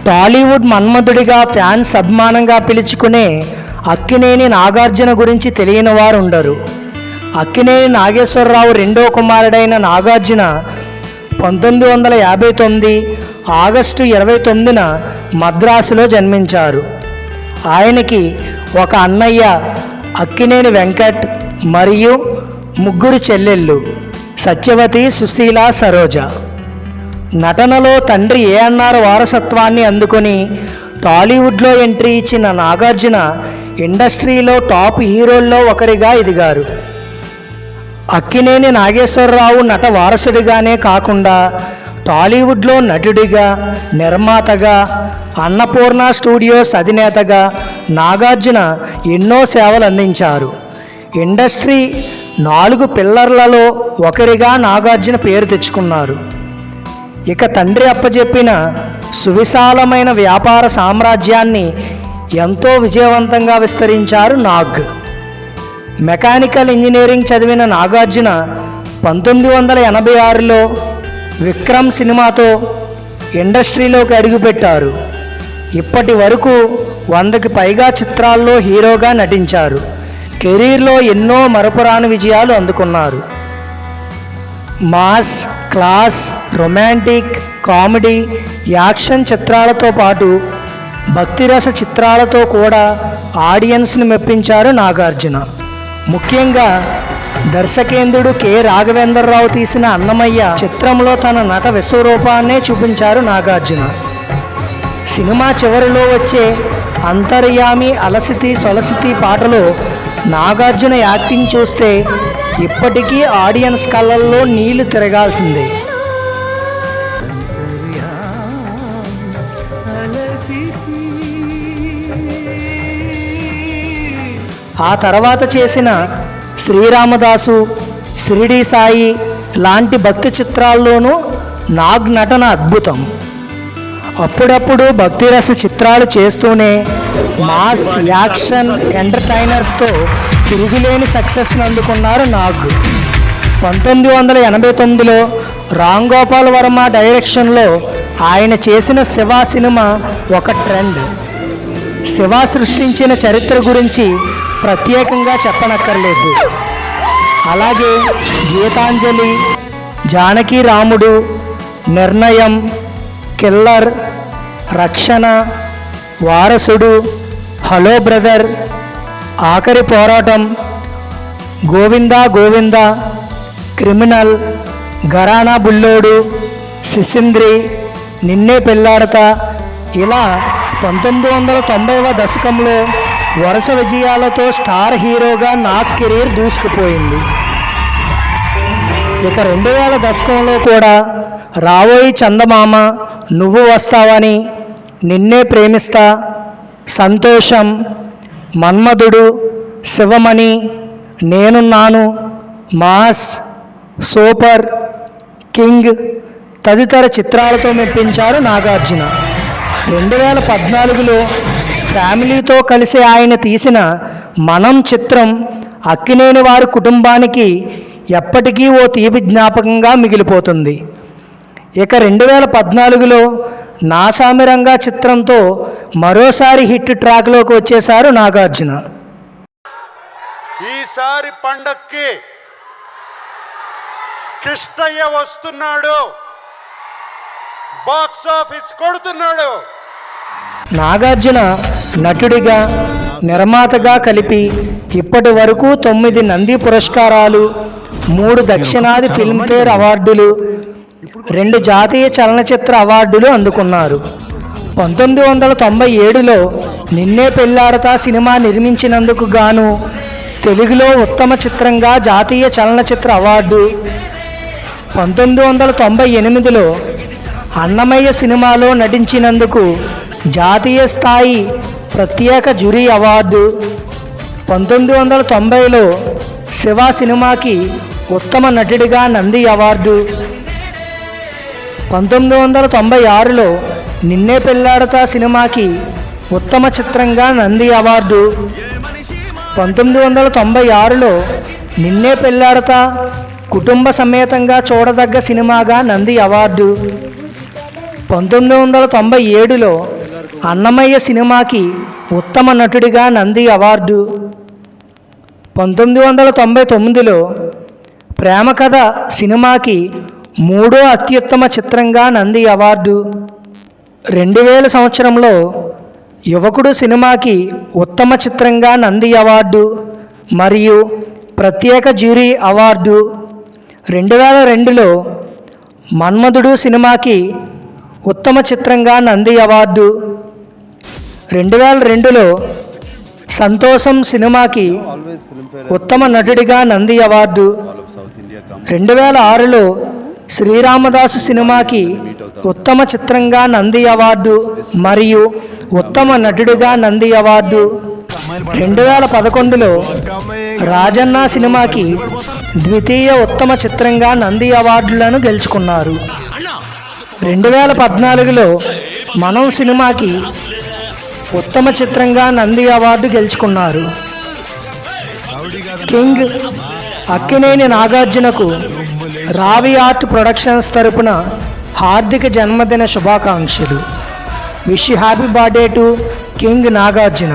Tollywood మన్మధుడిగా fans అభిమానంగా పిలుచుకునే అక్కినేని నాగార్జున గురించి తెలియని వారు ఉండరు. అక్కినేని నాగేశ్వరరావు రెండో కుమారుడైన నాగార్జున 1959 ఆగస్టు 29న మద్రాసులో జన్మించారు. ఆయనకి ఒక అన్నయ్య అక్కినేని వెంకట్ మరియు ముగ్గురు చెల్లెళ్ళు సత్యవతి, సుశీల, సరోజ. నటనలో తండ్రి ఏఎన్ఆర్ వారసత్వాన్ని అందుకొని టాలీవుడ్లో ఎంట్రీ ఇచ్చిన నాగార్జున ఇండస్ట్రీలో టాప్ హీరోల్లో ఒకరిగా ఎదిగారు. అక్కినేని నాగేశ్వరరావు నట వారసుడిగానే కాకుండా టాలీవుడ్లో నటుడిగా, నిర్మాతగా, అన్నపూర్ణ స్టూడియోస్ అధినేతగా నాగార్జున ఎన్నో సేవలు అందించారు. ఇండస్ట్రీ 4 పిల్లర్లలో ఒకరిగా నాగార్జున పేరు తెచ్చుకున్నారు. ఇక తండ్రి అప్పచెప్పిన సువిశాలమైన వ్యాపార సామ్రాజ్యాన్ని ఎంతో విజయవంతంగా విస్తరించారు నాగ్. మెకానికల్ ఇంజనీరింగ్ చదివిన నాగార్జున 1986లో విక్రమ్ సినిమాతో ఇండస్ట్రీలోకి అడుగుపెట్టారు. ఇప్పటి వరకు 100కి పైగా చిత్రాల్లో హీరోగా నటించారు. కెరీర్లో ఎన్నో మరపురాని విజయాలు అందుకున్నారు. Mass, class, romantic, comedy, action చిత్రాలతో పాటు భక్తిరస చిత్రాలతో కూడా ఆడియన్స్ని మెప్పించారు నాగార్జున. ముఖ్యంగా దర్శకేంద్రుడు కె. రాఘవేంద్రరావు తీసిన అన్నమయ్య చిత్రంలో తన నట విశ్వరూపాన్నే చూపించారు నాగార్జున. సినిమా చివరిలో వచ్చే అంతర్యామి అలసితి సొలసితి పాటలో నాగార్జున యాక్టింగ్ చూస్తే ఇప్పటికీ ఆడియన్స్ కళ్ళల్లో నీళ్లు తిరగాల్సిందే. ఆ తర్వాత చేసిన శ్రీరామదాసు, షిరిడి సాయి లాంటి భక్తి చిత్రాల్లోనూ నాగ్ నటన అద్భుతం. అప్పుడప్పుడు భక్తిరస చిత్రాలు చేస్తూనే మాస్, యాక్షన్, ఎంటర్టైనర్స్తో తిరుగులేని సక్సెస్ని అందుకున్నారు నాగ్. 1989లో రామ్ గోపాల్ వర్మ డైరెక్షన్లో ఆయన చేసిన శివ సినిమా ఒక ట్రెండ్. శివ సృష్టించిన చరిత్ర గురించి ప్రత్యేకంగా చెప్పనక్కర్లేదు. అలాగే గీతాంజలి, జానకి రాముడు, నిర్ణయం, కిల్లర్, రక్షణ, వారసుడు, హలో బ్రదర్, ఆఖరి పోరాటం, గోవిందా గోవిందా, క్రిమినల్, ఘరానా బుల్లోడు, శిశింద్రి, నిన్నే పెళ్ళాడతా ఇలా 1990వ దశకంలో వరుస విజయాలతో స్టార్ హీరోగా నాగ్ కెరీర్ దూసుకుపోయింది. ఇక 2000 దశకంలో కూడా రావోయి చందమామ, నువ్వు వస్తావని, నిన్నే ప్రేమిస్తా, సంతోషం, మన్మధుడు, శివమణి, నేనున్నాను, మాస్, సూపర్, కింగ్ తదితర చిత్రాలతో మెప్పించారు నాగార్జున. 2014లో ఫ్యామిలీతో కలిసి ఆయన తీసిన మనం చిత్రం అక్కినేని వారి కుటుంబానికి ఎప్పటికీ ఓ తీపి జ్ఞాపకంగా మిగిలిపోతుంది. ఇక 2014లో నాసామిరంగా చిత్రంతో మరోసారి హిట్ ట్రాక్లోకి వచ్చేశారు నాగార్జున. ఈసారి పండక్కి కృష్ణయ్య వస్తున్నాడు, బాక్స్ ఆఫీస్ కొడుతున్నాడు. నాగార్జున నటుడిగా, నిర్మాతగా కలిపి ఇప్పటి వరకు 9 నంది పురస్కారాలు, 3 దక్షిణాది ఫిల్మ్ఫేర్ అవార్డులు, 2 జాతీయ చలనచిత్ర అవార్డులు అందుకున్నారు. 1997లో నిన్నే పెళ్ళాడతా సినిమా నిర్మించినందుకు గాను తెలుగులో ఉత్తమ చిత్రంగా జాతీయ చలనచిత్ర అవార్డు, 1998లో అన్నమయ్య సినిమాలో నటించినందుకు జాతీయ స్థాయి ప్రత్యేక జ్యూరీ అవార్డు, 1990లో శివ సినిమాకి ఉత్తమ నటుడిగా నంది అవార్డు, 1996లో నిన్నే పెళ్ళాడతా సినిమాకి ఉత్తమ చిత్రంగా నంది అవార్డు, 1996లో నిన్నే పెళ్ళాడతా కుటుంబ సమేతంగా చూడదగ్గ సినిమాగా నంది అవార్డు, 1997లో అన్నమయ్య సినిమాకి ఉత్తమ నటుడిగా నంది అవార్డు, 1999లో ప్రేమ కథ సినిమాకి మూడో అత్యుత్తమ చిత్రంగా నంది అవార్డు, 2000 సంవత్సరంలో యువకుడు సినిమాకి ఉత్తమ చిత్రంగా నంది అవార్డు మరియు ప్రత్యేక జ్యూరీ అవార్డు, 2002లో మన్మధుడు సినిమాకి ఉత్తమ చిత్రంగా నంది అవార్డు, 2002లో సంతోషం సినిమాకి ఉత్తమ నటుడిగా నంది అవార్డు, 2006లో శ్రీరామదాసు సినిమాకి ఉత్తమ చిత్రంగా నంది అవార్డు మరియు ఉత్తమ నటుడిగా నంది అవార్డు, 2011లో రాజన్న సినిమాకి ద్వితీయ ఉత్తమ చిత్రంగా నంది అవార్డులను గెలుచుకున్నారు. 2014లో మనం సినిమాకి ఉత్తమ చిత్రంగా నంది అవార్డు గెలుచుకున్నారు. కింగ్ అక్కినేని నాగార్జునకు రావి ఆర్ట్ ప్రొడక్షన్స్ తరపున హార్దిక జన్మదిన శుభాకాంక్షలు. Wish happy birthday to king Nagarjuna.